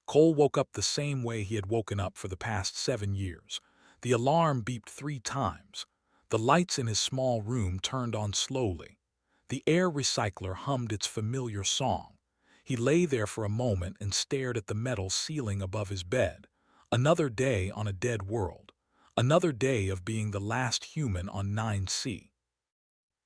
Cole woke up the same way he had woken up for the past 7 years. The alarm beeped 3 times. The lights in his small room turned on slowly. The air recycler hummed its familiar song. He lay there for a moment and stared at the metal ceiling above his bed. Another day on a dead world. Another day of being the last human on 9C.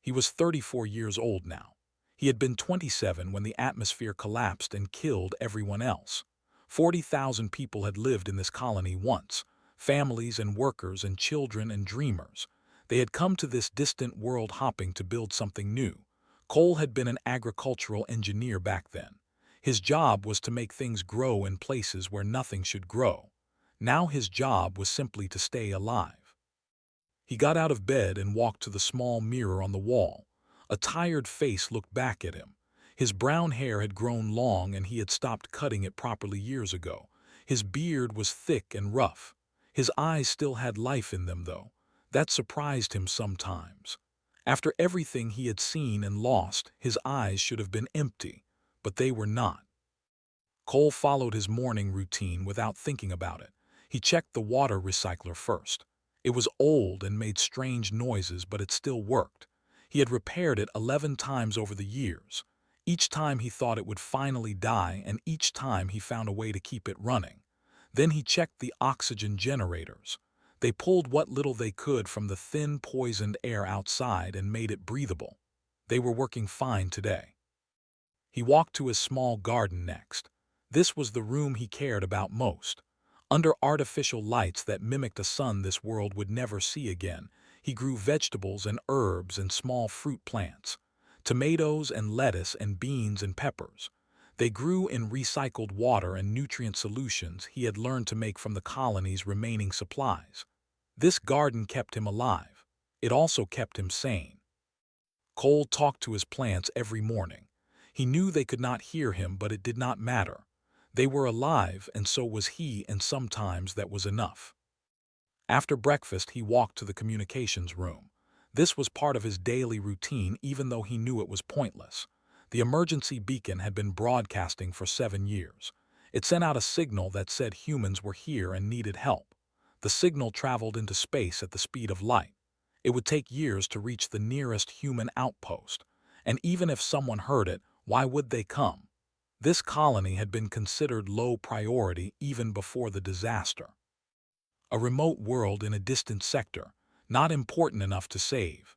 He was 34 years old now. He had been 27 when the atmosphere collapsed and killed everyone else. 40,000 people had lived in this colony once, families and workers and children and dreamers. They had come to this distant world hopping to build something new. Cole had been an agricultural engineer back then. His job was to make things grow in places where nothing should grow. Now his job was simply to stay alive. He got out of bed and walked to the small mirror on the wall. A tired face looked back at him. His brown hair had grown long and he had stopped cutting it properly years ago. His beard was thick and rough. His eyes still had life in them, though. That surprised him sometimes. After everything he had seen and lost, his eyes should have been empty, but they were not. Cole followed his morning routine without thinking about it. He checked the water recycler first. It was old and made strange noises, but it still worked. He had repaired it 11 times over the years. Each time he thought it would finally die, and each time he found a way to keep it running. Then he checked the oxygen generators. They pulled what little they could from the thin, poisoned air outside and made it breathable. They were working fine today. He walked to his small garden next. This was the room he cared about most. Under artificial lights that mimicked a sun this world would never see again, he grew vegetables and herbs and small fruit plants. Tomatoes and lettuce and beans and peppers. They grew in recycled water and nutrient solutions he had learned to make from the colony's remaining supplies. This garden kept him alive. It also kept him sane. Cole talked to his plants every morning. He knew they could not hear him, but it did not matter. They were alive, and so was he, and sometimes that was enough. After breakfast, he walked to the communications room. This was part of his daily routine, even though he knew it was pointless. The emergency beacon had been broadcasting for 7 years. It sent out a signal that said humans were here and needed help. The signal traveled into space at the speed of light. It would take years to reach the nearest human outpost. And even if someone heard it, why would they come? This colony had been considered low priority even before the disaster. A remote world in a distant sector, not important enough to save.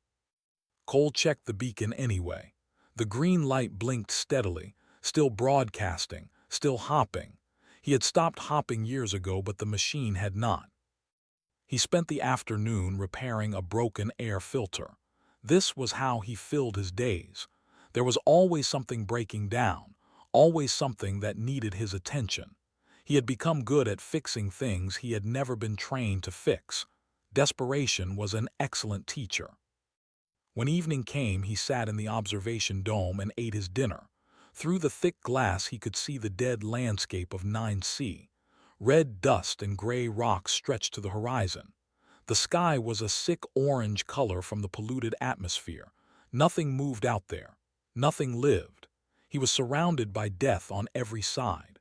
Cole checked the beacon anyway. The green light blinked steadily, still broadcasting, still hopping. He had stopped hopping years ago, but the machine had not. He spent the afternoon repairing a broken air filter. This was how he filled his days. There was always something breaking down, always something that needed his attention. He had become good at fixing things he had never been trained to fix. Desperation was an excellent teacher. When evening came, he sat in the observation dome and ate his dinner. Through the thick glass he could see the dead landscape of 9C. Red dust and gray rocks stretched to the horizon. The sky was a sick orange color from the polluted atmosphere. Nothing moved out there. Nothing lived. He was surrounded by death on every side.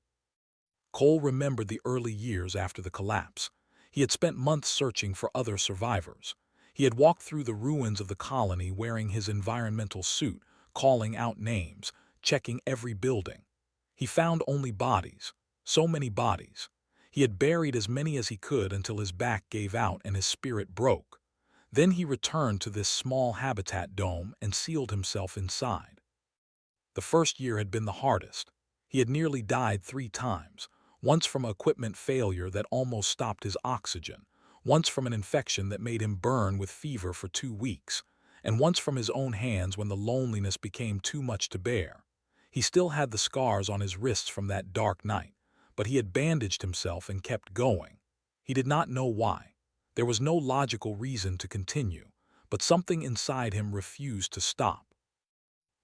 Cole remembered the early years after the collapse. He had spent months searching for other survivors. He had walked through the ruins of the colony wearing his environmental suit, calling out names, checking every building. He found only bodies, so many bodies. He had buried as many as he could until his back gave out and his spirit broke. Then he returned to this small habitat dome and sealed himself inside. The first year had been the hardest. He had nearly died 3 times, once from equipment failure that almost stopped his oxygen, once from an infection that made him burn with fever for 2 weeks, and once from his own hands when the loneliness became too much to bear. He still had the scars on his wrists from that dark night, but he had bandaged himself and kept going. He did not know why. There was no logical reason to continue, but something inside him refused to stop.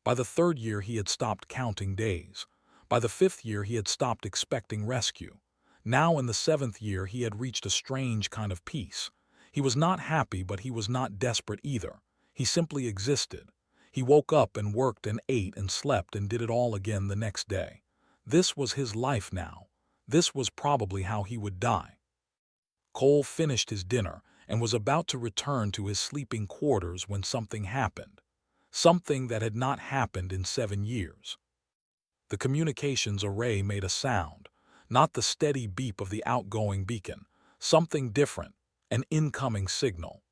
By the 3rd year he had stopped counting days. By the 5th year he had stopped expecting rescue. Now in the 7th year he had reached a strange kind of peace. He was not happy, but he was not desperate either. He simply existed. He woke up and worked and ate and slept and did it all again the next day. This was his life now. This was probably how he would die. Cole finished his dinner and was about to return to his sleeping quarters when something happened. Something that had not happened in 7 years. The communications array made a sound, not the steady beep of the outgoing beacon, something different, an incoming signal.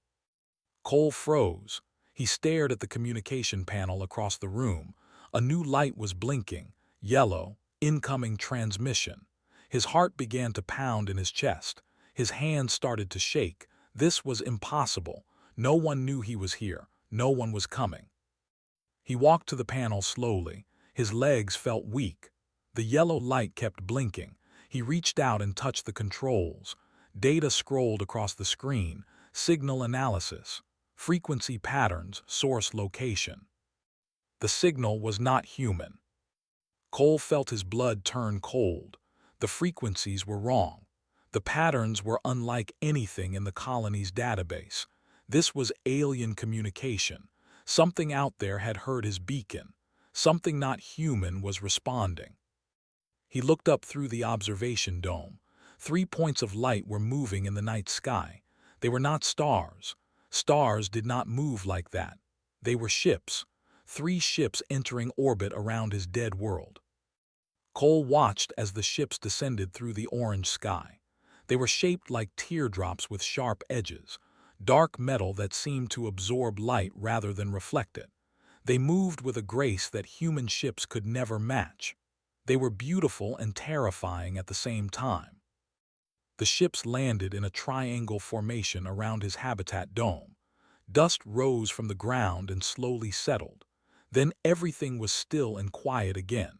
Cole froze. He stared at the communication panel across the room. A new light was blinking, yellow, incoming transmission. His heart began to pound in his chest. His hands started to shake. This was impossible. No one knew he was here. No one was coming. He walked to the panel slowly. His legs felt weak. The yellow light kept blinking. He reached out and touched the controls. Data scrolled across the screen. Signal analysis. Frequency patterns, source location. The signal was not human. Cole felt his blood turn cold. The frequencies were wrong. The patterns were unlike anything in the colony's database. This was alien communication. Something out there had heard his beacon. Something not human was responding. He looked up through the observation dome. 3 points of light were moving in the night sky. They were not stars. Stars did not move like that. They were ships. 3 ships entering orbit around his dead world. Cole watched as the ships descended through the orange sky. They were shaped like teardrops with sharp edges, dark metal that seemed to absorb light rather than reflect it. They moved with a grace that human ships could never match. They were beautiful and terrifying at the same time. The ships landed in a triangle formation around his habitat dome. Dust rose from the ground and slowly settled. Then everything was still and quiet again.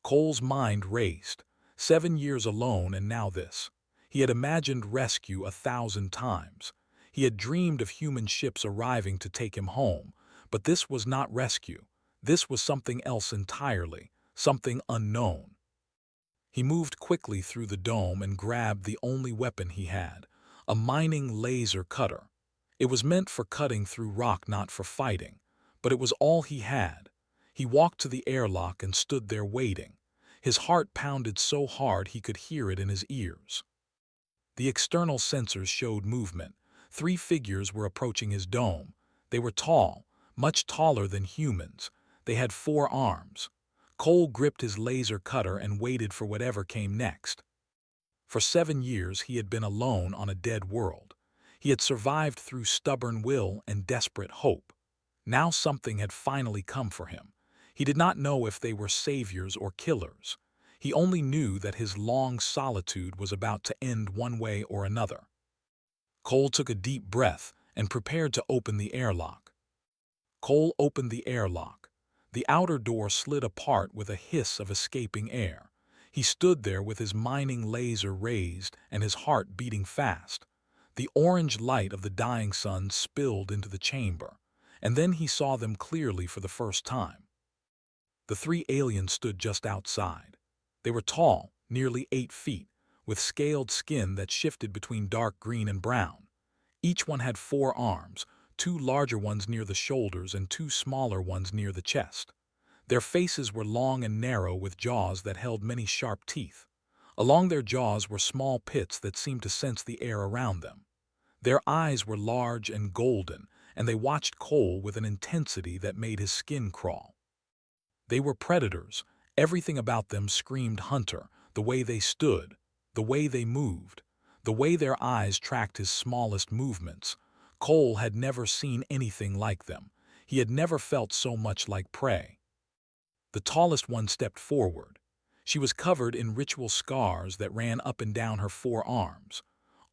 Cole's mind raced. 7 years alone and now this. He had imagined rescue 1,000 times. He had dreamed of human ships arriving to take him home, but this was not rescue. This was something else entirely, something unknown. He moved quickly through the dome and grabbed the only weapon he had, a mining laser cutter. It was meant for cutting through rock, not for fighting, but it was all he had. He walked to the airlock and stood there waiting. His heart pounded so hard he could hear it in his ears. The external sensors showed movement. 3 figures were approaching his dome. They were tall, much taller than humans. They had 4 arms. Cole gripped his laser cutter and waited for whatever came next. For 7 years he had been alone on a dead world. He had survived through stubborn will and desperate hope. Now something had finally come for him. He did not know if they were saviors or killers. He only knew that his long solitude was about to end one way or another. Cole took a deep breath and prepared to open the airlock. Cole opened the airlock. The outer door slid apart with a hiss of escaping air. He stood there with his mining laser raised and his heart beating fast. The orange light of the dying sun spilled into the chamber, and then he saw them clearly for the first time. The 3 aliens stood just outside. They were tall, nearly 8 feet, with scaled skin that shifted between dark green and brown. Each one had 4 arms, 2 larger ones near the shoulders and 2 smaller ones near the chest. Their faces were long and narrow with jaws that held many sharp teeth. Along their jaws were small pits that seemed to sense the air around them. Their eyes were large and golden, and they watched Cole with an intensity that made his skin crawl. They were predators. Everything about them screamed hunter, the way they stood, the way they moved, the way their eyes tracked his smallest movements. Cole had never seen anything like them. He had never felt so much like prey. The tallest one stepped forward. She was covered in ritual scars that ran up and down her 4 arms,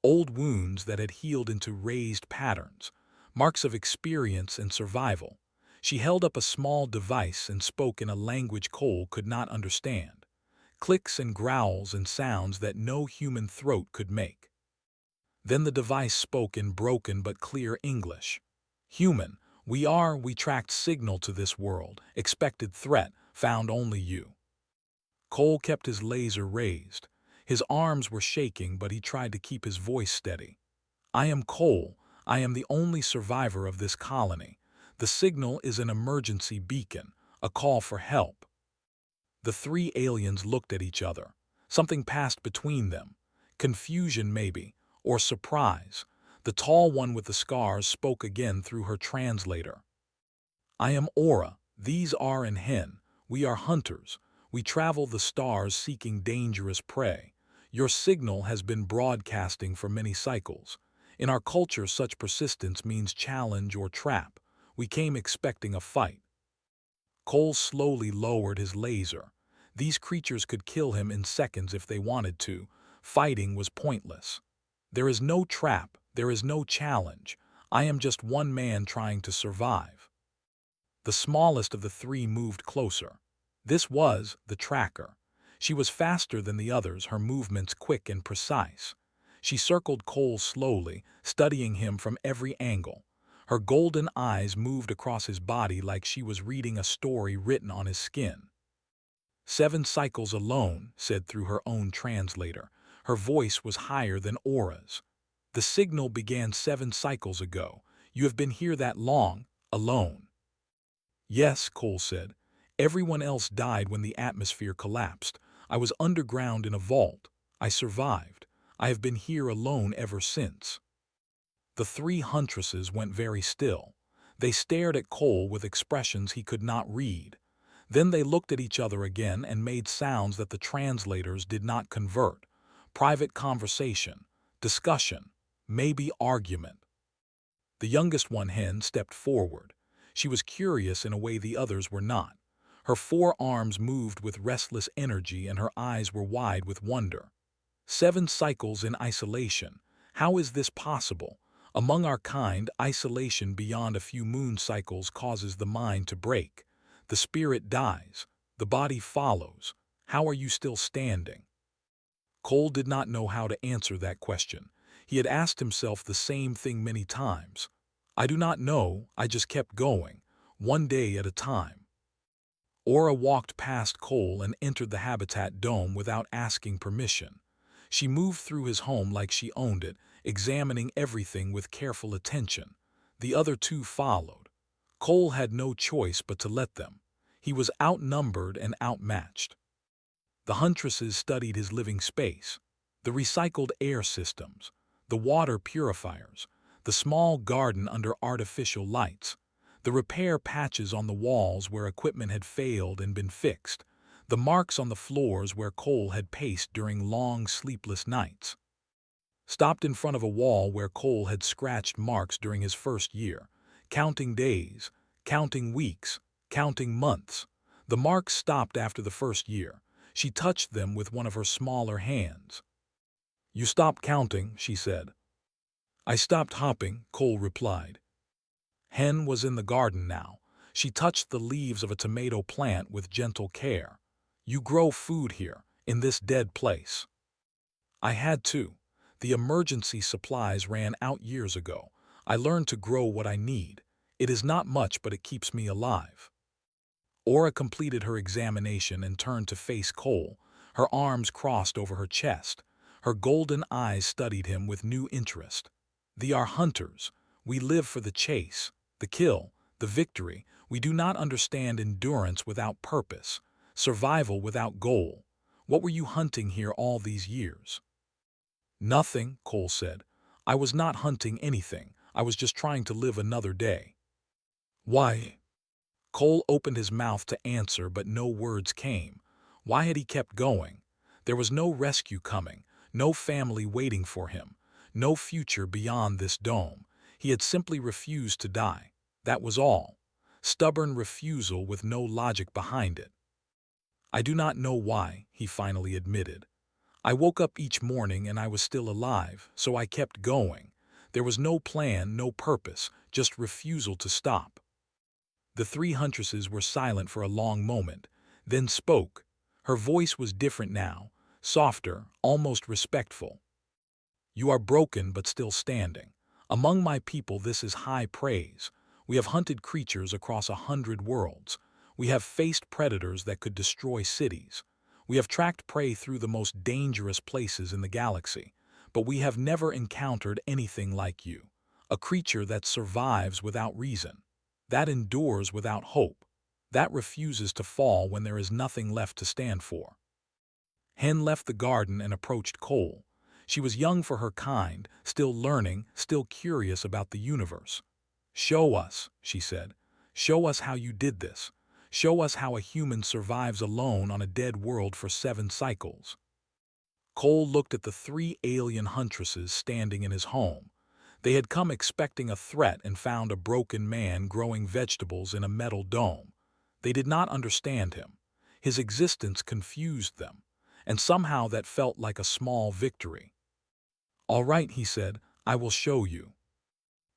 old wounds that had healed into raised patterns, marks of experience and survival. She held up a small device and spoke in a language Cole could not understand, clicks and growls and sounds that no human throat could make. Then the device spoke in broken but clear English. Human, we tracked signal to this world, expected threat, found only you. Cole kept his laser raised. His arms were shaking, but he tried to keep his voice steady. I am Cole. I am the only survivor of this colony. The signal is an emergency beacon, a call for help. The 3 aliens looked at each other. Something passed between them. Confusion, maybe, or surprise. The tall one with the scars spoke again through her translator. I am Aura. These are and Hen. We are hunters. We travel the stars seeking dangerous prey. Your signal has been broadcasting for many cycles. In our culture, such persistence means challenge or trap. We came expecting a fight. Cole slowly lowered his laser. These creatures could kill him in seconds if they wanted to. Fighting was pointless. There is no trap. There is no challenge. I am just one man trying to survive. The smallest of the three moved closer. This was the tracker. She was faster than the others, her movements quick and precise. She circled Cole slowly, studying him from every angle. Her golden eyes moved across his body like she was reading a story written on his skin. 7 cycles alone, said through her own translator. Her voice was higher than Aura's. The signal began 7 cycles ago. You have been here that long, alone. Yes, Cole said. Everyone else died when the atmosphere collapsed. I was underground in a vault. I survived. I have been here alone ever since. The 3 huntresses went very still. They stared at Cole with expressions he could not read. Then they looked at each other again and made sounds that the translators did not convert. Private conversation, discussion, maybe argument. The youngest one, Hen, stepped forward. She was curious in a way the others were not. Her 4 arms moved with restless energy and her eyes were wide with wonder. 7 cycles in isolation. How is this possible? Among our kind, isolation beyond a few moon cycles causes the mind to break. The spirit dies. The body follows. How are you still standing? Cole did not know how to answer that question. He had asked himself the same thing many times. I do not know, I just kept going, one day at a time. Aura walked past Cole and entered the habitat dome without asking permission. She moved through his home like she owned it, examining everything with careful attention. The other 2 followed. Cole had no choice but to let them. He was outnumbered and outmatched. The huntresses studied his living space, the recycled air systems, the water purifiers, the small garden under artificial lights, the repair patches on the walls where equipment had failed and been fixed, the marks on the floors where Cole had paced during long, sleepless nights. Stopped in front of a wall where Cole had scratched marks during his first year, counting days, counting weeks, counting months. The marks stopped after the first year. She touched them with one of her smaller hands. You stopped counting, she said. I stopped hopping, Cole replied. Hen was in the garden now. She touched the leaves of a tomato plant with gentle care. You grow food here, in this dead place. I had to. The emergency supplies ran out years ago. I learned to grow what I need. It is not much, but it keeps me alive. Aura completed her examination and turned to face Cole, her arms crossed over her chest. Her golden eyes studied him with new interest. We are hunters. We live for the chase, the kill, the victory. We do not understand endurance without purpose, survival without goal. What were you hunting here all these years? Nothing, Cole said. I was not hunting anything. I was just trying to live another day. Why? Cole opened his mouth to answer, but no words came. Why had he kept going? There was no rescue coming, no family waiting for him, no future beyond this dome. He had simply refused to die. That was all. Stubborn refusal with no logic behind it. I do not know why, he finally admitted. I woke up each morning and I was still alive, so I kept going. There was no plan, no purpose, just refusal to stop. The 3 huntresses were silent for a long moment, then spoke. Her voice was different now, softer, almost respectful. You are broken but still standing. Among my people this is high praise. We have hunted creatures across 100 worlds. We have faced predators that could destroy cities. We have tracked prey through the most dangerous places in the galaxy. But we have never encountered anything like you. A creature that survives without reason. That endures without hope. That refuses to fall when there is nothing left to stand for. Hen left the garden and approached Cole. She was young for her kind, still learning, still curious about the universe. "Show us," she said. "Show us how you did this. Show us how a human survives alone on a dead world for 7 cycles." Cole looked at the 3 alien huntresses standing in his home. They had come expecting a threat and found a broken man growing vegetables in a metal dome. They did not understand him. His existence confused them, and somehow that felt like a small victory. "All right," he said, "I will show you."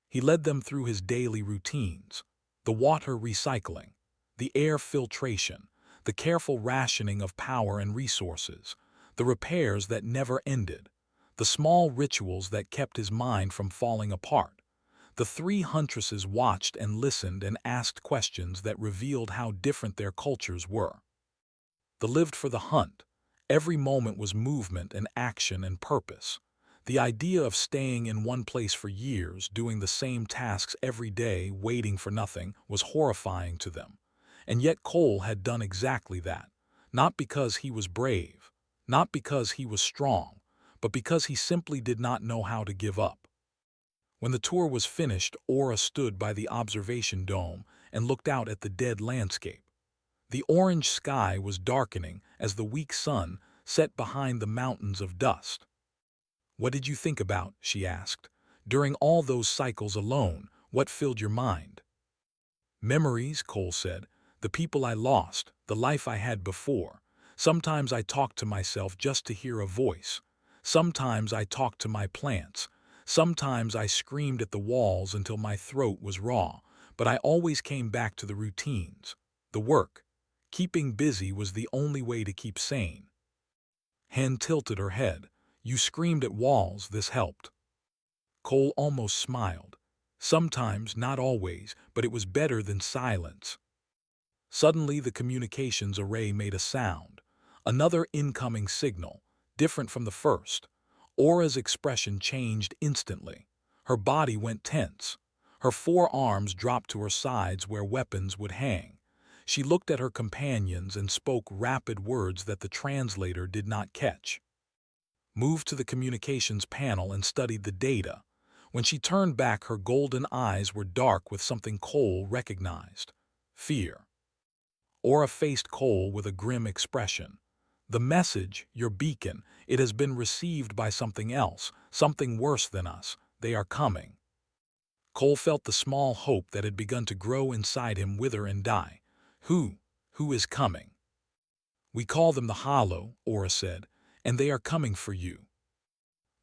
He led them through his daily routines: the water recycling, the air filtration, the careful rationing of power and resources, the repairs that never ended, the small rituals that kept his mind from falling apart. The 3 huntresses watched and listened and asked questions that revealed how different their cultures were. They lived for the hunt. Every moment was movement and action and purpose. The idea of staying in one place for years, doing the same tasks every day, waiting for nothing, was horrifying to them. And yet Cole had done exactly that. Not because he was brave, not because he was strong, but because he simply did not know how to give up. When the tour was finished, Aura stood by the observation dome and looked out at the dead landscape. The orange sky was darkening as the weak sun set behind the mountains of dust. "What did you think about?" she asked. "During all those cycles alone, what filled your mind?" "Memories," Cole said. "The people I lost, the life I had before. Sometimes I talked to myself just to hear a voice. Sometimes I talked to my plants. Sometimes I screamed at the walls until my throat was raw. But I always came back to the routines, the work. Keeping busy was the only way to keep sane." Hen tilted her head. "You screamed at walls, this helped." Cole almost smiled. "Sometimes, not always, but it was better than silence." Suddenly the communications array made a sound. Another incoming signal, different from the first. Aura's expression changed instantly. Her body went tense. Her 4 arms dropped to her sides where weapons would hang. She looked at her companions and spoke rapid words that the translator did not catch. Moved to the communications panel and studied the data. When she turned back, her golden eyes were dark with something Cole recognized: fear. Aura faced Cole with a grim expression. "The message, your beacon, it has been received by something else, something worse than us. They are coming." Cole felt the small hope that had begun to grow inside him wither and die. Who is coming?" "We call them the Hollow," Aura said, "and they are coming for you."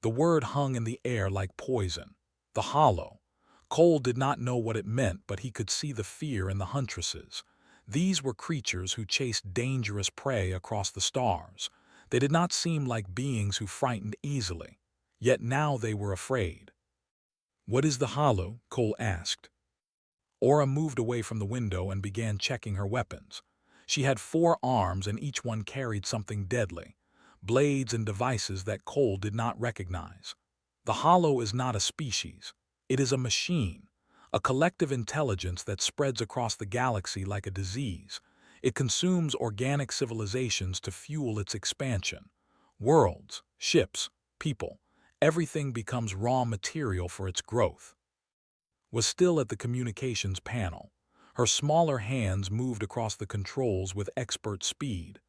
The word hung in the air like poison. The Hollow. Cole did not know what it meant, but he could see the fear in the huntresses. These were creatures who chased dangerous prey across the stars. They did not seem like beings who frightened easily. Yet now they were afraid. "What is the Hollow?" Cole asked. Aura moved away from the window and began checking her weapons. She had 4 arms and each one carried something deadly. Blades and devices that Cole did not recognize. The Hollow is not a species. It is a machine, a collective intelligence that spreads across the galaxy like a disease. It consumes organic civilizations to fuel its expansion. Worlds, ships, people, everything becomes raw material for its growth. Was still at the communications panel. Her smaller hands moved across the controls with expert speed.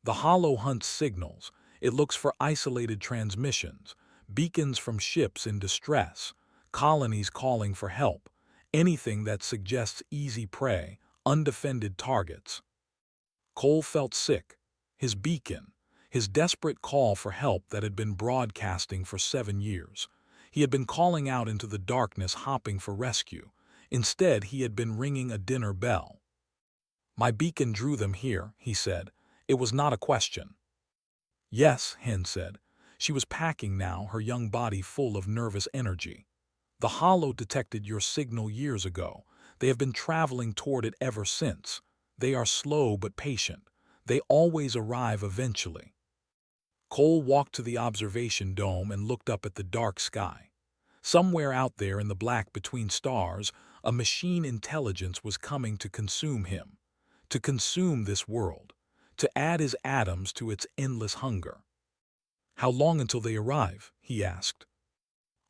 "The Hollow hunts signals. It looks for isolated transmissions, beacons from ships in distress, colonies calling for help, anything that suggests easy prey, undefended targets." Cole felt sick. His beacon, his desperate call for help that had been broadcasting for 7 years. He had been calling out into the darkness, hoping for rescue. Instead, he had been ringing a dinner bell. "My beacon drew them here," he said. "It was not a question." "Yes," Hen said. She was packing now, her young body full of nervous energy. "The Hollow detected your signal years ago. They have been traveling toward it ever since. They are slow but patient. They always arrive eventually." Cole walked to the observation dome and looked up at the dark sky. Somewhere out there in the black between stars, a machine intelligence was coming to consume him, to consume this world, to add his atoms to its endless hunger. "How long until they arrive?" he asked.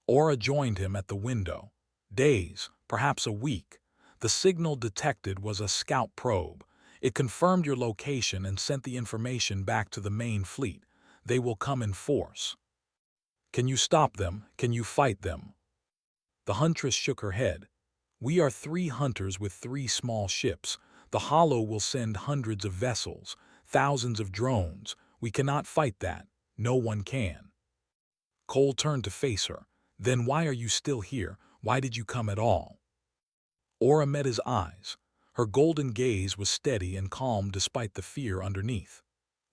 Aura joined him at the window. "Days, perhaps a week. The signal detected was a scout probe. It confirmed your location and sent the information back to the main fleet. They will come in force." "Can you stop them? Can you fight them?" The huntress shook her head. "We are 3 hunters with 3 small ships. The Hollow will send hundreds of vessels, thousands of drones. We cannot fight that. No one can." Cole turned to face her. "Then why are you still here? Why did you come at all?" Aura met his eyes. Her golden gaze was steady and calm despite the fear underneath.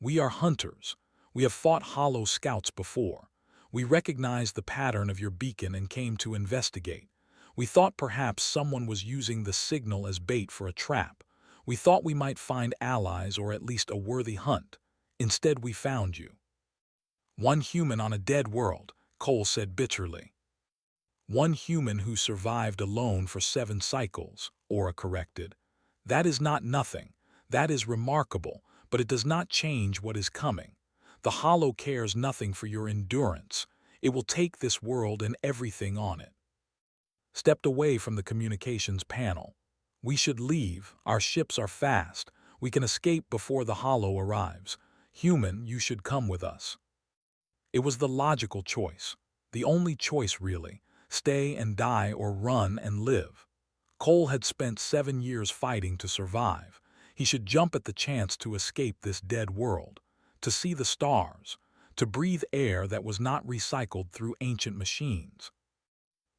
"We are hunters. We have fought Hollow scouts before. We recognized the pattern of your beacon and came to investigate. We thought perhaps someone was using the signal as bait for a trap. We thought we might find allies or at least a worthy hunt. Instead, we found you." "One human on a dead world," Cole said bitterly. "One human who survived alone for 7 cycles," Aura corrected. "That is not nothing. That is remarkable, but it does not change what is coming. The Hollow cares nothing for your endurance. It will take this world and everything on it." Stepped away from the communications panel. "We should leave. Our ships are fast. We can escape before the Hollow arrives. Human, you should come with us." It was the logical choice. The only choice, really. Stay and die or run and live. Cole had spent 7 years fighting to survive. He should jump at the chance to escape this dead world, to see the stars, to breathe air that was not recycled through ancient machines.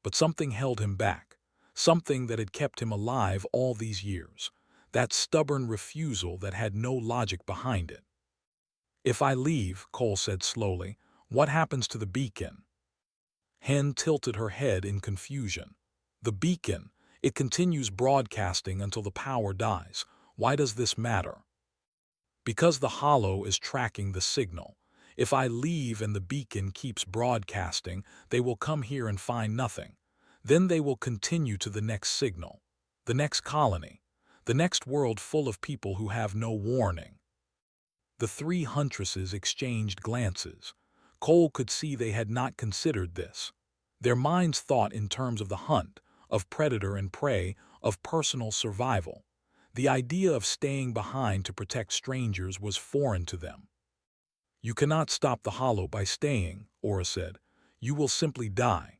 But something held him back, something that had kept him alive all these years, that stubborn refusal that had no logic behind it. "If I leave," Cole said slowly, "what happens to the beacon?" Hen tilted her head in confusion. "The beacon, it continues broadcasting until the power dies. Why does this matter?" "Because the Hollow is tracking the signal. If I leave and the beacon keeps broadcasting, they will come here and find nothing. Then they will continue to the next signal, the next colony, the next world full of people who have no warning." The 3 huntresses exchanged glances. Cole could see they had not considered this. Their minds thought in terms of the hunt, of predator and prey, of personal survival. The idea of staying behind to protect strangers was foreign to them. "You cannot stop the Hollow by staying," Aura said. "You will simply die."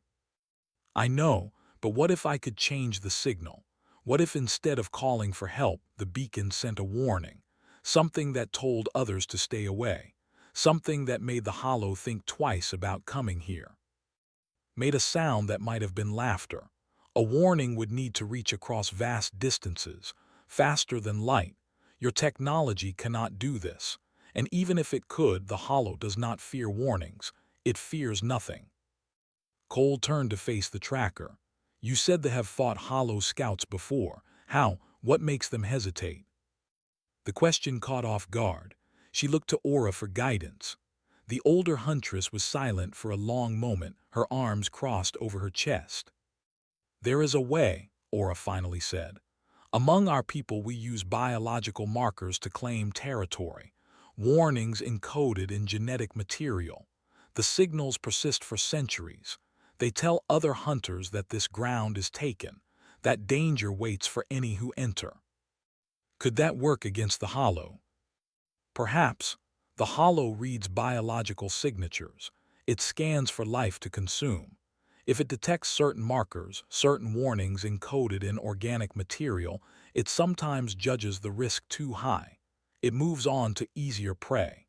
"I know, but what if I could change the signal? What if instead of calling for help, the beacon sent a warning? Something that told others to stay away. Something that made the Hollow think twice about coming here. Made a sound that might have been laughter. A warning would need to reach across vast distances, faster than light. Your technology cannot do this. And even if it could, the Hollow does not fear warnings. It fears nothing." Cole turned to face the tracker. "You said they have fought Hollow scouts before. How? What makes them hesitate?" The question caught off guard. She looked to Aura for guidance. The older huntress was silent for a long moment, her arms crossed over her chest. "There is a way," Aura finally said. "Among our people we use biological markers to claim territory, warnings encoded in genetic material. The signals persist for centuries. They tell other hunters that this ground is taken, that danger waits for any who enter." Could that work against the Hollow? Perhaps. The Hollow reads biological signatures. It scans for life to consume. If it detects certain markers, certain warnings encoded in organic material, it sometimes judges the risk too high. It moves on to easier prey.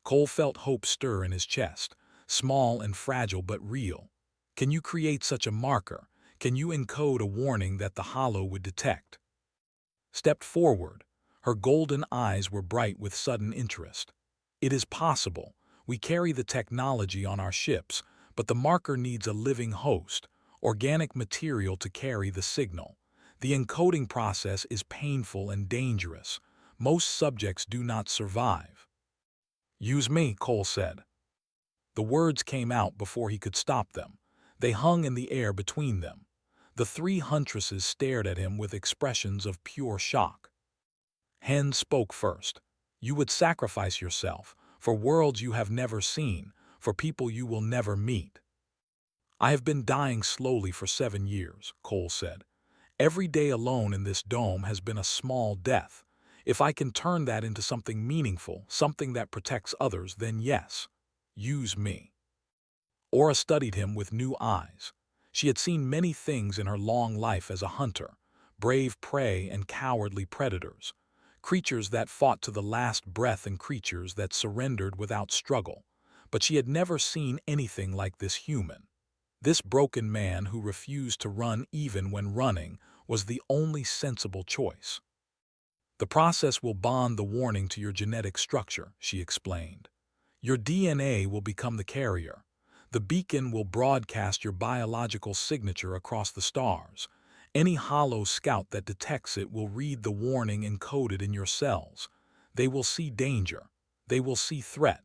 Cole felt hope stir in his chest, small and fragile but real. Can you create such a marker? Can you encode a warning that the Hollow would detect? Stepped forward. Her golden eyes were bright with sudden interest. "It is possible. We carry the technology on our ships, but the marker needs a living host, organic material to carry the signal. The encoding process is painful and dangerous. Most subjects do not survive." "Use me," Cole said. The words came out before he could stop them. They hung in the air between them. The 3 huntresses stared at him with expressions of pure shock. Hen spoke first. You would sacrifice yourself for worlds you have never seen, for people you will never meet. I have been dying slowly for 7 years, Cole said. Every day alone in this dome has been a small death. If I can turn that into something meaningful, something that protects others, then yes, use me. Aura studied him with new eyes. She had seen many things in her long life as a hunter, brave prey and cowardly predators, creatures that fought to the last breath and creatures that surrendered without struggle. But she had never seen anything like this human. This broken man who refused to run even when running was the only sensible choice. The process will bond the warning to your genetic structure, she explained. Your DNA will become the carrier. The beacon will broadcast your biological signature across the stars. Any hollow scout that detects it will read the warning encoded in your cells. They will see danger. They will see threat.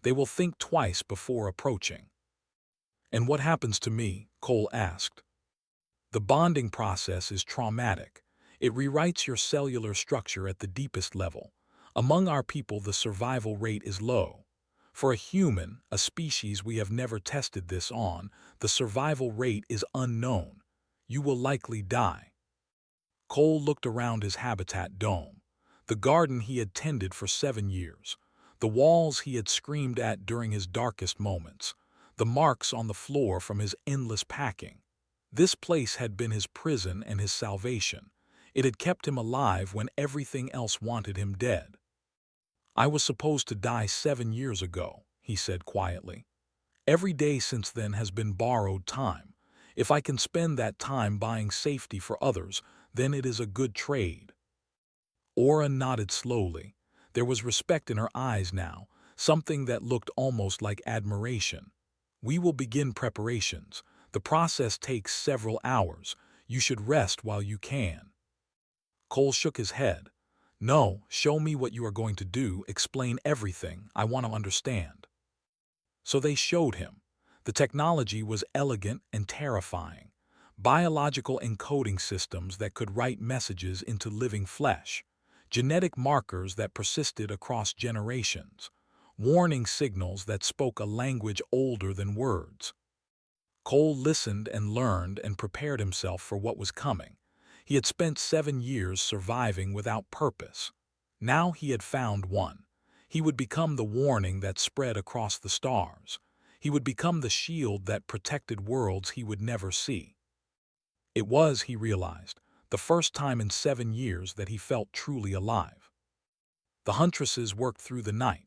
They will think twice before approaching. And what happens to me? Cole asked. The bonding process is traumatic. It rewrites your cellular structure at the deepest level. Among our people, the survival rate is low. For a human, a species we have never tested this on, the survival rate is unknown. You will likely die. Cole looked around his habitat dome, the garden he had tended for 7 years, the walls he had screamed at during his darkest moments, the marks on the floor from his endless packing. This place had been his prison and his salvation. It had kept him alive when everything else wanted him dead. I was supposed to die 7 years ago, he said quietly. Every day since then has been borrowed time. If I can spend that time buying safety for others, then it is a good trade. Aura nodded slowly. There was respect in her eyes now, something that looked almost like admiration. We will begin preparations. The process takes several hours. You should rest while you can. Cole shook his head. No, show me what you are going to do, explain everything, I want to understand. So they showed him. The technology was elegant and terrifying. Biological encoding systems that could write messages into living flesh. Genetic markers that persisted across generations. Warning signals that spoke a language older than words. Cole listened and learned and prepared himself for what was coming. He had spent 7 years surviving without purpose. Now he had found one. He would become the warning that spread across the stars. He would become the shield that protected worlds he would never see. It was, he realized, the first time in 7 years that he felt truly alive. The Huntresses worked through the night.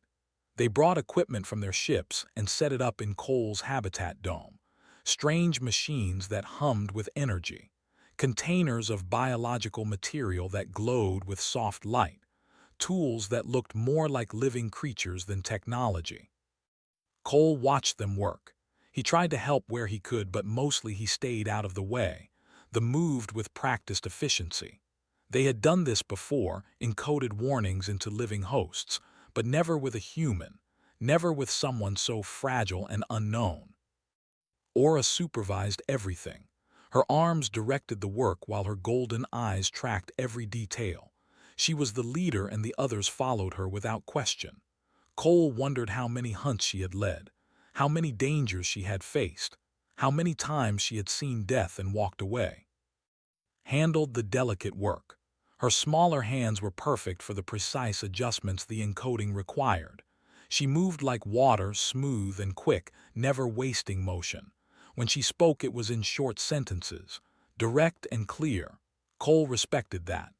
They brought equipment from their ships and set it up in Cole's habitat dome. Strange machines that hummed with energy. Containers of biological material that glowed with soft light. Tools that looked more like living creatures than technology. Cole watched them work. He tried to help where he could, but mostly he stayed out of the way. The moved with practiced efficiency. They had done this before, encoded warnings into living hosts, but never with a human, never with someone so fragile and unknown. Aura supervised everything. Her arms directed the work while her golden eyes tracked every detail. She was the leader and the others followed her without question. Cole wondered how many hunts she had led, how many dangers she had faced, how many times she had seen death and walked away. Handled the delicate work. Her smaller hands were perfect for the precise adjustments the encoding required. She moved like water, smooth and quick, never wasting motion. When she spoke, it was in short sentences, direct and clear. Cole respected that.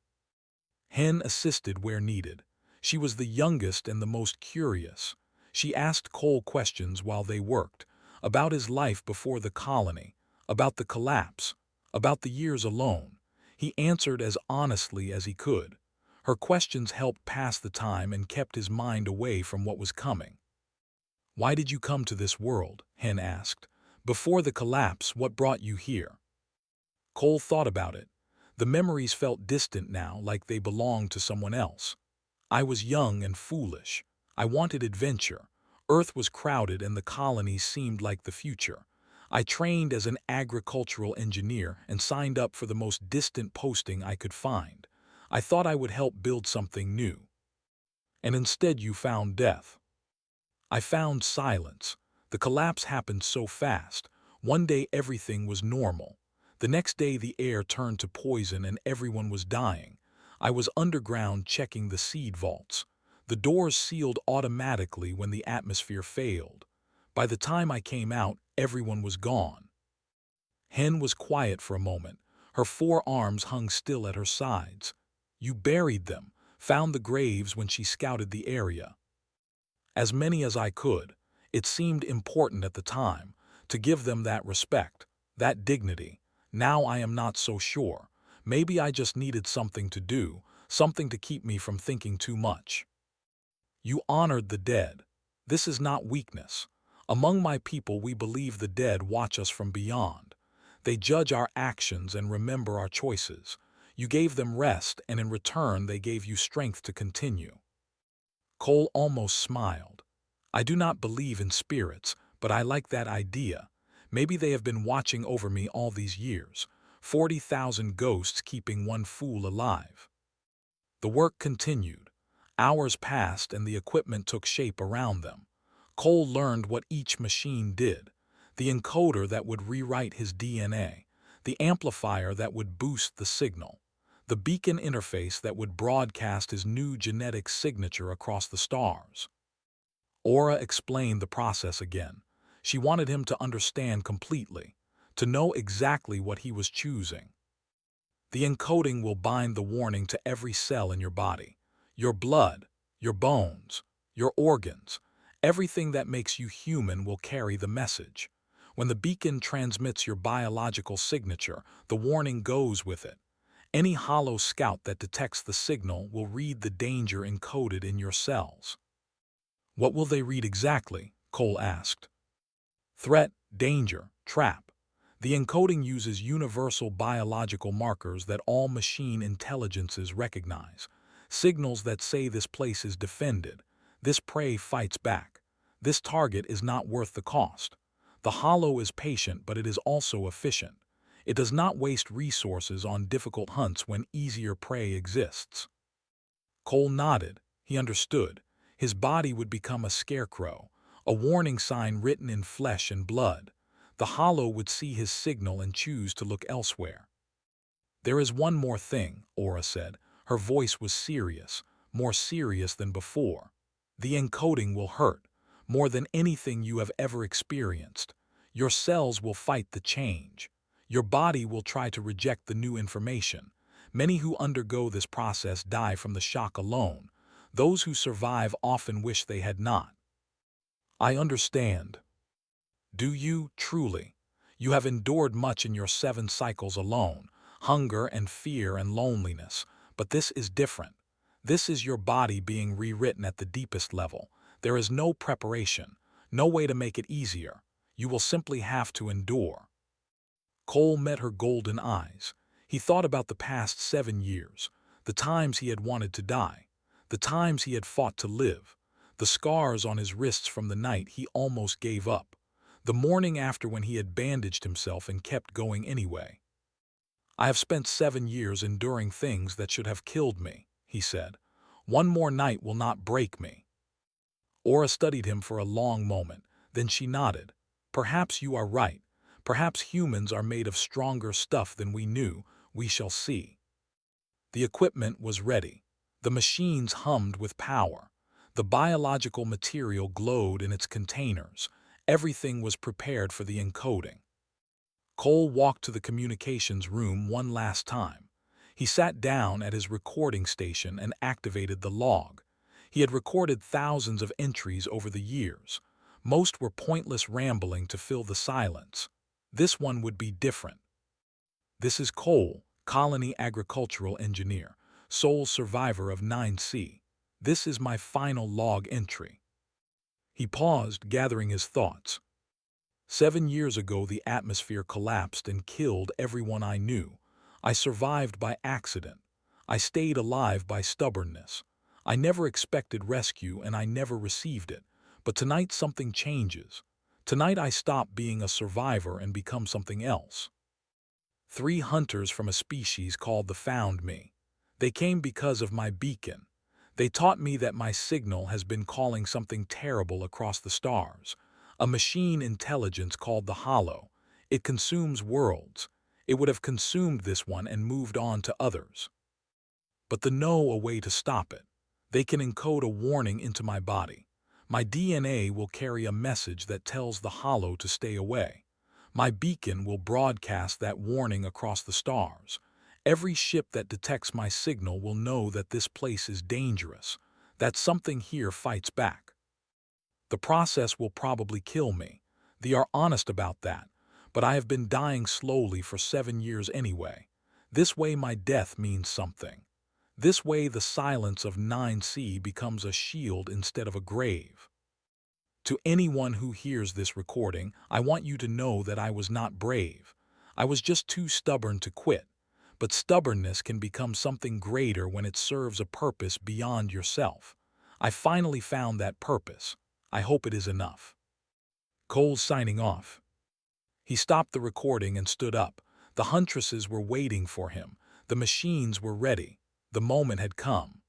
Hen assisted where needed. She was the youngest and the most curious. She asked Cole questions while they worked, about his life before the colony, about the collapse, about the years alone. He answered as honestly as he could. Her questions helped pass the time and kept his mind away from what was coming. Why did you come to this world? Hen asked. Before the collapse, what brought you here? Cole thought about it. The memories felt distant now, like they belonged to someone else. I was young and foolish. I wanted adventure. Earth was crowded and the colonies seemed like the future. I trained as an agricultural engineer and signed up for the most distant posting I could find. I thought I would help build something new. and instead you found death. I found silence. The collapse happened so fast. One day everything was normal. The next day the air turned to poison and everyone was dying. I was underground checking the seed vaults. The doors sealed automatically when the atmosphere failed. By the time I came out, everyone was gone. Hen was quiet for a moment. Her forearms hung still at her sides. You buried them, found the graves when she scouted the area. As many as I could. It seemed important at the time to give them that respect, that dignity. Now I am not so sure. Maybe I just needed something to do, something to keep me from thinking too much. You honored the dead. This is not weakness. Among my people we believe the dead watch us from beyond. They judge our actions and remember our choices. You gave them rest, and in return they gave you strength to continue. Cole almost smiled. I do not believe in spirits, but I like that idea. Maybe they have been watching over me all these years. 40,000 ghosts keeping one fool alive. The work continued. Hours passed and the equipment took shape around them. Cole learned what each machine did. The encoder that would rewrite his DNA. The amplifier that would boost the signal. The beacon interface that would broadcast his new genetic signature across the stars. Aura explained the process again. She wanted him to understand completely, to know exactly what he was choosing. The encoding will bind the warning to every cell in your body. Your blood, your bones, your organs, everything that makes you human will carry the message. When the beacon transmits your biological signature, the warning goes with it. Any hollow scout that detects the signal will read the danger encoded in your cells. What will they read exactly? Cole asked. Threat, danger, trap. The encoding uses universal biological markers that all machine intelligences recognize. Signals that say this place is defended, this prey fights back, this target is not worth the cost. The hollow is patient, but it is also efficient. It does not waste resources on difficult hunts when easier prey exists. Cole nodded. He understood. His body would become a scarecrow, a warning sign written in flesh and blood. The hollow would see his signal and choose to look elsewhere. There is one more thing, Aura said. Her voice was serious, more serious than before. The encoding will hurt, more than anything you have ever experienced. Your cells will fight the change. Your body will try to reject the new information. Many who undergo this process die from the shock alone. Those who survive often wish they had not. I understand. Do you, truly? You have endured much in your 7 cycles alone, hunger and fear and loneliness, but this is different. This is your body being rewritten at the deepest level. There is no preparation, no way to make it easier. You will simply have to endure. Cole met her golden eyes. He thought about the past 7 years, the times he had wanted to die, the times he had fought to live, the scars on his wrists from the night he almost gave up, the morning after when he had bandaged himself and kept going anyway. I have spent 7 years enduring things that should have killed me, he said. One more night will not break me. Aura studied him for a long moment, then she nodded. Perhaps you are right. Perhaps humans are made of stronger stuff than we knew. We shall see. The equipment was ready. The machines hummed with power. The biological material glowed in its containers. Everything was prepared for the encoding. Cole walked to the communications room one last time. He sat down at his recording station and activated the log. He had recorded thousands of entries over the years. Most were pointless rambling to fill the silence. This one would be different. This is Cole, colony agricultural engineer, sole survivor of 9C. This is my final log entry. He paused, gathering his thoughts. 7 years ago, the atmosphere collapsed and killed everyone I knew. I survived by accident. I stayed alive by stubbornness. I never expected rescue and I never received it. But tonight something changes. Tonight I stop being a survivor and become something else. 3 hunters from a species called the found me. They came because of my beacon. They taught me that my signal has been calling something terrible across the stars. A machine intelligence called the Hollow. It consumes worlds. It would have consumed this one and moved on to others. But they know a way to stop it. They can encode a warning into my body. My DNA will carry a message that tells the Hollow to stay away. My beacon will broadcast that warning across the stars. Every ship that detects my signal will know that this place is dangerous, that something here fights back. The process will probably kill me. They are honest about that, but I have been dying slowly for 7 years anyway. This way my death means something. This way the silence of 9C becomes a shield instead of a grave. To anyone who hears this recording, I want you to know that I was not brave. I was just too stubborn to quit. But stubbornness can become something greater when it serves a purpose beyond yourself. I finally found that purpose. I hope it is enough. Cole signing off. He stopped the recording and stood up. The Huntresses were waiting for him. The machines were ready. The moment had come.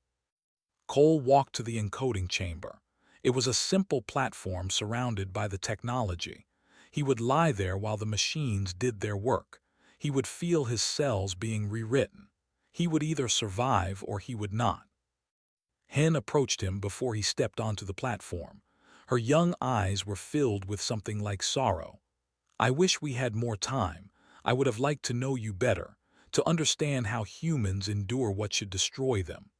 Cole walked to the encoding chamber. It was a simple platform surrounded by the technology. He would lie there while the machines did their work. He would feel his cells being rewritten. He would either survive or he would not. Hen approached him before he stepped onto the platform. Her young eyes were filled with something like sorrow. I wish we had more time. I would have liked to know you better, to understand how humans endure what should destroy them.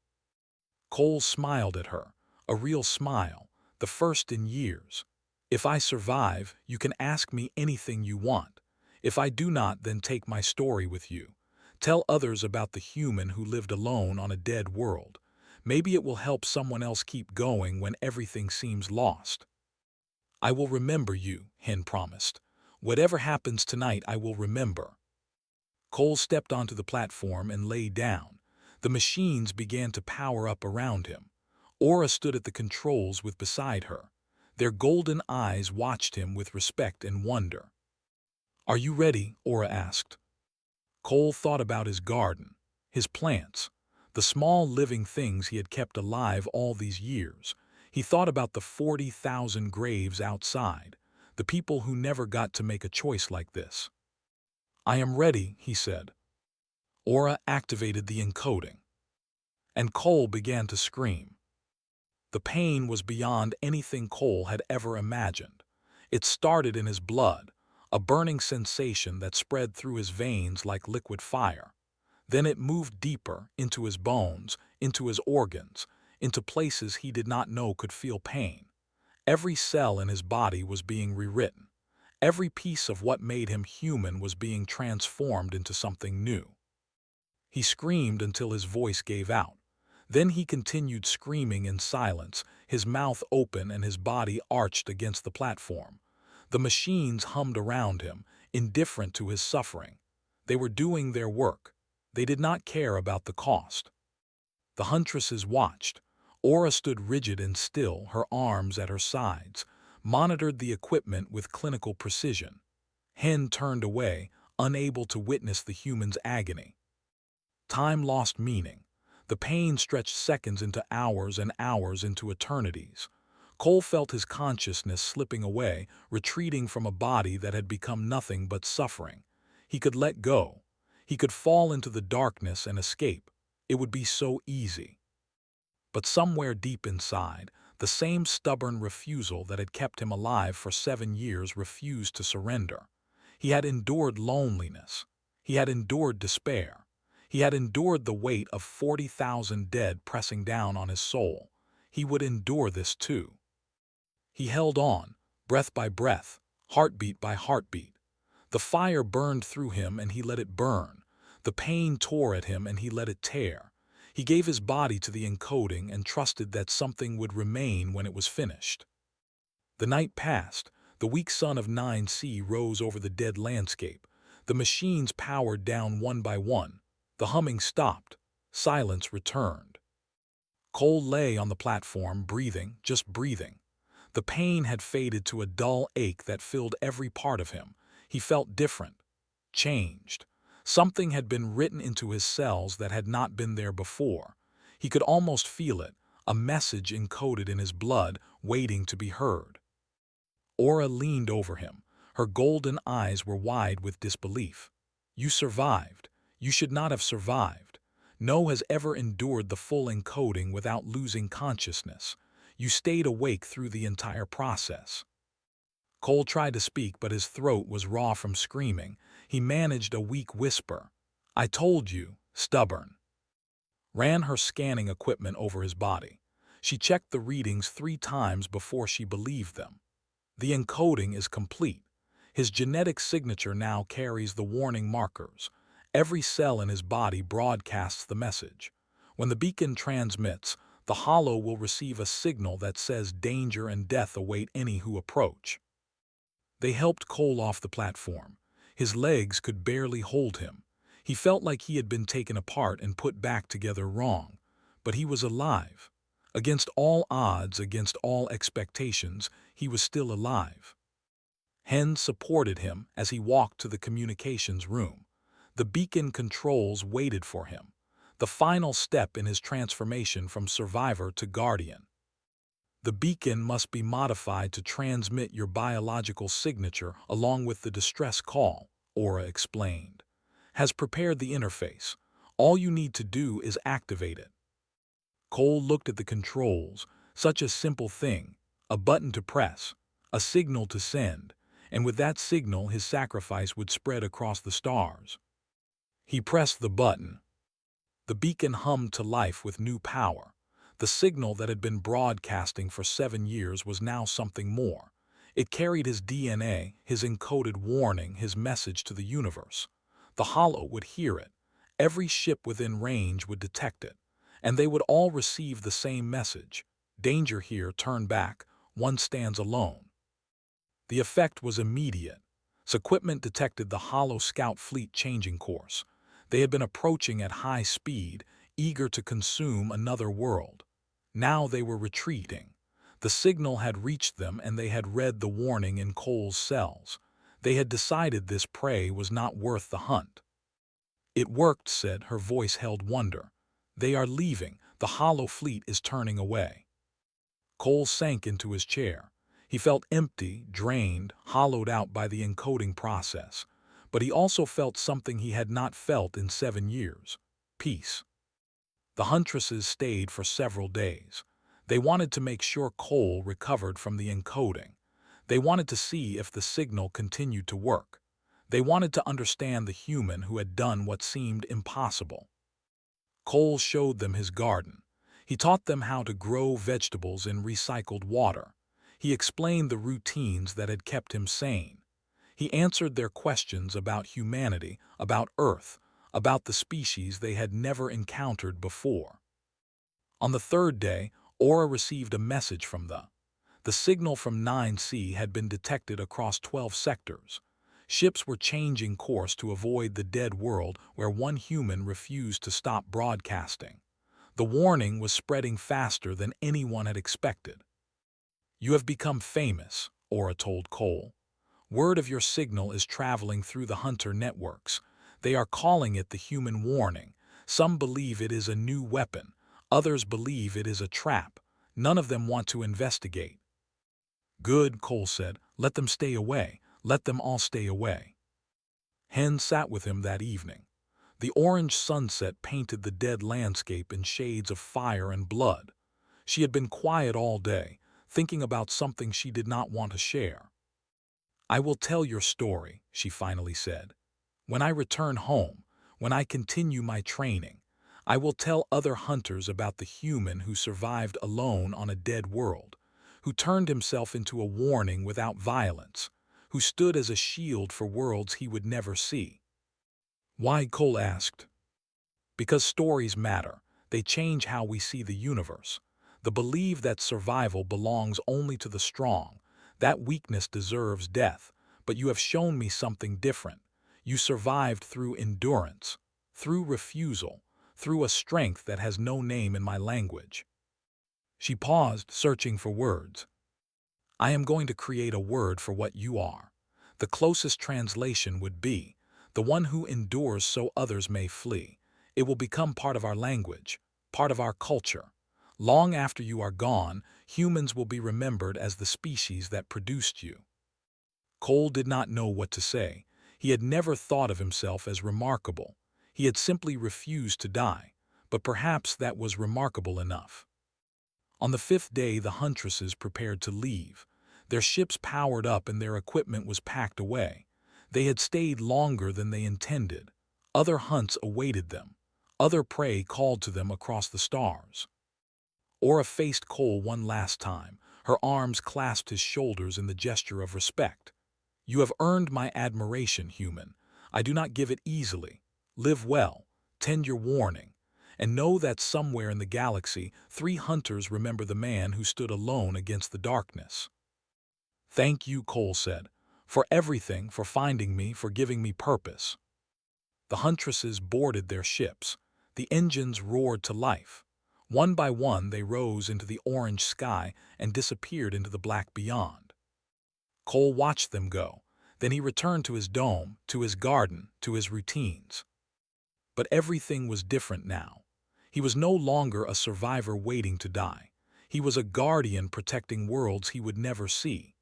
Cole smiled at her, a real smile, the first in years. If I survive, you can ask me anything you want. If I do not, then take my story with you. Tell others about the human who lived alone on a dead world. Maybe it will help someone else keep going when everything seems lost. I will remember you, Hen promised. Whatever happens tonight, I will remember. Cole stepped onto the platform and lay down. The machines began to power up around him. Aura stood at the controls beside her. Their golden eyes watched him with respect and wonder. Are you ready? Aura asked. Cole thought about his garden, his plants, the small living things he had kept alive all these years. He thought about the 40,000 graves outside, the people who never got to make a choice like this. I am ready, he said. Aura activated the encoding, and Cole began to scream. The pain was beyond anything Cole had ever imagined. It started in his blood, a burning sensation that spread through his veins like liquid fire. Then it moved deeper into his bones, into his organs, into places he did not know could feel pain. Every cell in his body was being rewritten. Every piece of what made him human was being transformed into something new. He screamed until his voice gave out. Then he continued screaming in silence, his mouth open and his body arched against the platform. The machines hummed around him, indifferent to his suffering. They were doing their work. They did not care about the cost. The Huntresses watched. Aura stood rigid and still, her arms at her sides, monitored the equipment with clinical precision. Hen turned away, unable to witness the human's agony. Time lost meaning. The pain stretched seconds into hours and hours into eternities. Cole felt his consciousness slipping away, retreating from a body that had become nothing but suffering. He could let go. He could fall into the darkness and escape. It would be so easy. But somewhere deep inside, the same stubborn refusal that had kept him alive for 7 years refused to surrender. He had endured loneliness. He had endured despair. He had endured the weight of 40,000 dead pressing down on his soul. He would endure this too. He held on, breath by breath, heartbeat by heartbeat. The fire burned through him and he let it burn. The pain tore at him and he let it tear. He gave his body to the encoding and trusted that something would remain when it was finished. The night passed. The weak sun of 9C rose over the dead landscape. The machines powered down one by one. The humming stopped. Silence returned. Cole lay on the platform, breathing, just breathing. The pain had faded to a dull ache that filled every part of him. He felt different, changed. Something had been written into his cells that had not been there before. He could almost feel it, a message encoded in his blood waiting to be heard. Aura leaned over him. Her golden eyes were wide with disbelief. You survived. You should not have survived. No has ever endured the full encoding without losing consciousness. You stayed awake through the entire process. Cole tried to speak, but his throat was raw from screaming. He managed a weak whisper. I told you, stubborn. Ran her scanning equipment over his body. She checked the readings 3 times before she believed them. The encoding is complete. His genetic signature now carries the warning markers. Every cell in his body broadcasts the message. When the beacon transmits, the hollow will receive a signal that says danger and death await any who approach. They helped Cole off the platform. His legs could barely hold him. He felt like he had been taken apart and put back together wrong. But he was alive. Against all odds, against all expectations, he was still alive. Hen supported him as he walked to the communications room. The beacon controls waited for him, the final step in his transformation from survivor to guardian. The beacon must be modified to transmit your biological signature along with the distress call, Aura explained. Has prepared the interface. All you need to do is activate it. Cole looked at the controls, such a simple thing, a button to press, a signal to send, and with that signal his sacrifice would spread across the stars. He pressed the button. The beacon hummed to life with new power. The signal that had been broadcasting for 7 years was now something more. It carried his DNA, his encoded warning, his message to the universe. The hollow would hear it. Every ship within range would detect it. And they would all receive the same message. Danger here, turn back, one stands alone. The effect was immediate. Equipment detected the hollow scout fleet changing course. They had been approaching at high speed, eager to consume another world. Now they were retreating. The signal had reached them and they had read the warning in Cole's cells. They had decided this prey was not worth the hunt. It worked, said, her voice held wonder. They are leaving. The hollow fleet is turning away. Cole sank into his chair. He felt empty, drained, hollowed out by the encoding process. But he also felt something he had not felt in 7 years. Peace. The Huntresses stayed for several days. They wanted to make sure Cole recovered from the encoding. They wanted to see if the signal continued to work. They wanted to understand the human who had done what seemed impossible. Cole showed them his garden. He taught them how to grow vegetables in recycled water. He explained the routines that had kept him sane. He answered their questions about humanity, about Earth, about the species they had never encountered before. On the 3rd day, Aura received a message from the signal from 9C had been detected across 12 sectors. Ships were changing course to avoid the dead world where one human refused to stop broadcasting. The warning was spreading faster than anyone had expected. You have become famous, Aura told Cole. Word of your signal is traveling through the hunter networks. They are calling it the human warning. Some believe it is a new weapon. Others believe it is a trap. None of them want to investigate. Good, Cole said. Let them stay away. Let them all stay away. Hen sat with him that evening. The orange sunset painted the dead landscape in shades of fire and blood. She had been quiet all day, thinking about something she did not want to share. I will tell your story, she finally said. When I return home, when I continue my training, I will tell other hunters about the human who survived alone on a dead world, who turned himself into a warning without violence, who stood as a shield for worlds he would never see. Why? Cole asked. Because stories matter. They change how we see the universe. The belief that survival belongs only to the strong, that weakness deserves death, but you have shown me something different. You survived through endurance, through refusal, through a strength that has no name in my language. She paused, searching for words. I am going to create a word for what you are. The closest translation would be, the one who endures so others may flee. It will become part of our language, part of our culture. Long after you are gone, humans will be remembered as the species that produced you." Cole did not know what to say. He had never thought of himself as remarkable. He had simply refused to die, but perhaps that was remarkable enough. On the fifth day, the Huntresses prepared to leave. Their ships powered up and their equipment was packed away. They had stayed longer than they intended. Other hunts awaited them. Other prey called to them across the stars. Aura faced Cole one last time. Her arms clasped his shoulders in the gesture of respect. "You have earned my admiration, human. I do not give it easily. Live well, tend your warning, and know that somewhere in the galaxy, 3 hunters remember the man who stood alone against the darkness." "Thank you," Cole said, "for everything, for finding me, for giving me purpose." The Huntresses boarded their ships. The engines roared to life. One by one they rose into the orange sky and disappeared into the black beyond. Cole watched them go. Then he returned to his dome, to his garden, to his routines. But everything was different now. He was no longer a survivor waiting to die. He was a guardian protecting worlds he would never see.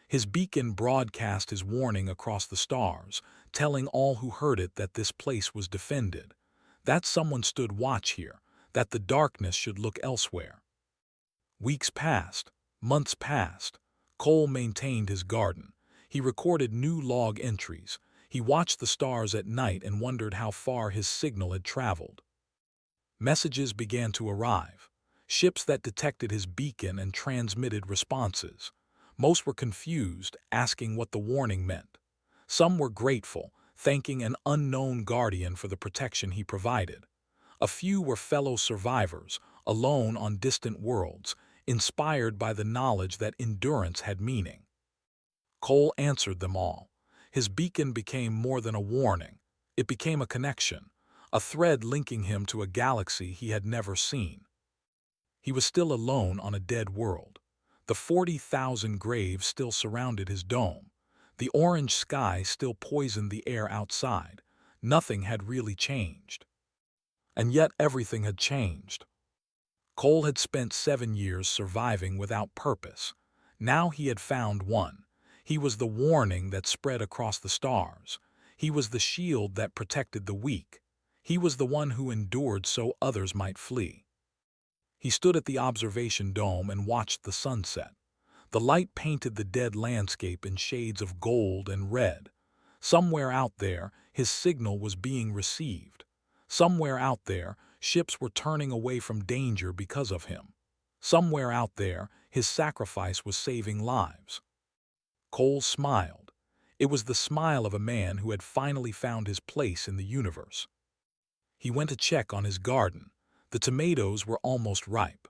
His beacon broadcast his warning across the stars, telling all who heard it that this place was defended, that someone stood watch here, that the darkness should look elsewhere. Weeks passed, months passed. Cole maintained his garden. He recorded new log entries. He watched the stars at night and wondered how far his signal had traveled. Messages began to arrive. Ships that detected his beacon and transmitted responses. Most were confused, asking what the warning meant. Some were grateful, thanking an unknown guardian for the protection he provided. A few were fellow survivors, alone on distant worlds, inspired by the knowledge that endurance had meaning. Cole answered them all. His beacon became more than a warning. It became a connection, a thread linking him to a galaxy he had never seen. He was still alone on a dead world. The 40,000 graves still surrounded his dome. The orange sky still poisoned the air outside. Nothing had really changed. And yet everything had changed. Cole had spent 7 years surviving without purpose. Now he had found one. He was the warning that spread across the stars. He was the shield that protected the weak. He was the one who endured so others might flee. He stood at the observation dome and watched the sunset. The light painted the dead landscape in shades of gold and red. Somewhere out there, his signal was being received. Somewhere out there, ships were turning away from danger because of him. Somewhere out there, his sacrifice was saving lives. Cole smiled. It was the smile of a man who had finally found his place in the universe. He went to check on his garden. The tomatoes were almost ripe.